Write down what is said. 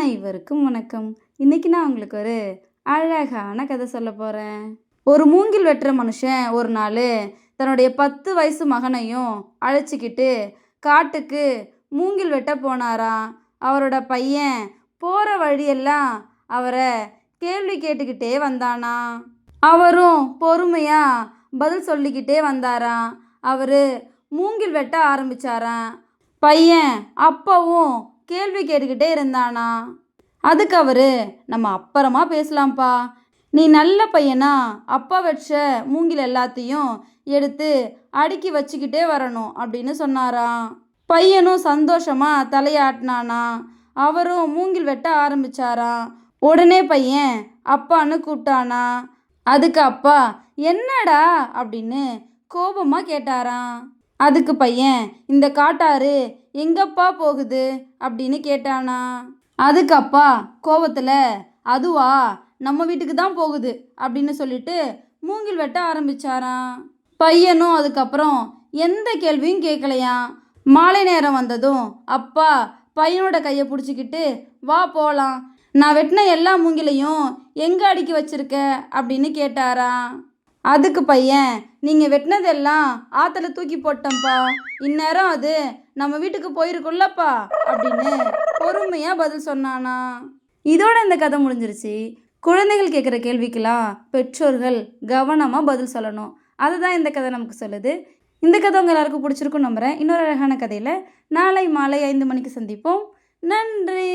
அனைவருக்கும் வணக்கம். இன்னைக்கு நான் உங்களுக்கு ஒரு அழகான கதை சொல்ல போகிறேன். ஒரு மூங்கில் வெட்டுற மனுஷன் ஒரு நாள் தன்னுடைய 10 வயசு மகனையும் அழைச்சிக்கிட்டு காட்டுக்கு மூங்கில் வெட்ட போனாராம். அவரோட பையன் போகிற வழியெல்லாம் அவரை கேள்வி கேட்டுக்கிட்டே வந்தானா. அவரும் பொறுமையாக பதில் சொல்லிக்கிட்டே வந்தாராம். அவர் மூங்கில் வெட்ட ஆரம்பித்தாராம். பையன் அப்பவும் கேள்வி கேட்டுக்கிட்டே இருந்தானா. அதுக்கு அவர், நம்ம அப்புறமா பேசலாம்ப்பா, நீ நல்ல பையனா அப்பா வச்ச மூங்கில் எல்லாத்தையும் எடுத்து அடுக்கி வச்சுக்கிட்டே வரணும் அப்படின்னு சொன்னாராம். பையனும் சந்தோஷமா தலையாட்டினானா. அவரும் மூங்கில் வெட்ட ஆரம்பிச்சாராம். உடனே பையன் அப்பான்னு கூப்பிட்டானா. அதுக்கு அப்பா என்னடா அப்படின்னு கோபமாக கேட்டாராம். அதுக்கு பையன், இந்த காட்டாறு எங்கப்பா போகுது அப்படின்னு கேட்டானா. அதுக்கு அப்பா கோபத்தில், அதுவா நம்ம வீட்டுக்கு தான் போகுது அப்படின்னு சொல்லிட்டு மூங்கில் வெட்ட ஆரம்பிச்சாராம். பையனும் அதுக்கப்புறம் எந்த கேள்வியும் கேட்கலையாம். மாலை நேரம் வந்ததும் அப்பா பையனோட கையை பிடிச்சிக்கிட்டு, வா போகலாம், நான் வெட்டின எல்லா மூங்கிலையும் எங்கே அடுக்கி வச்சிருக்க அப்படின்னு கேட்டாராம். அதுக்கு பையன், நீங்கள் வெட்டினதெல்லாம் ஆற்றுல தூக்கி போட்டோம்ப்பா, இந்நேரம் அது நம்ம வீட்டுக்கு போயிருக்குள்ளப்பா அப்படின்னு பொறுமையாக பதில் சொன்னானா. இதோட இந்த கதை முடிஞ்சிருச்சு. குழந்தைகள் கேட்குற கேள்விக்கெல்லாம் பெற்றோர்கள் கவனமாக பதில் சொல்லணும். அதுதான் இந்த கதை நமக்கு சொல்லுது. இந்த கதை உங்கள் எல்லாருக்கும் பிடிச்சிருக்கும் நம்புகிறேன். இன்னொரு அழகான கதையில் நாளை மாலை 5 மணிக்கு சந்திப்போம். நன்றி.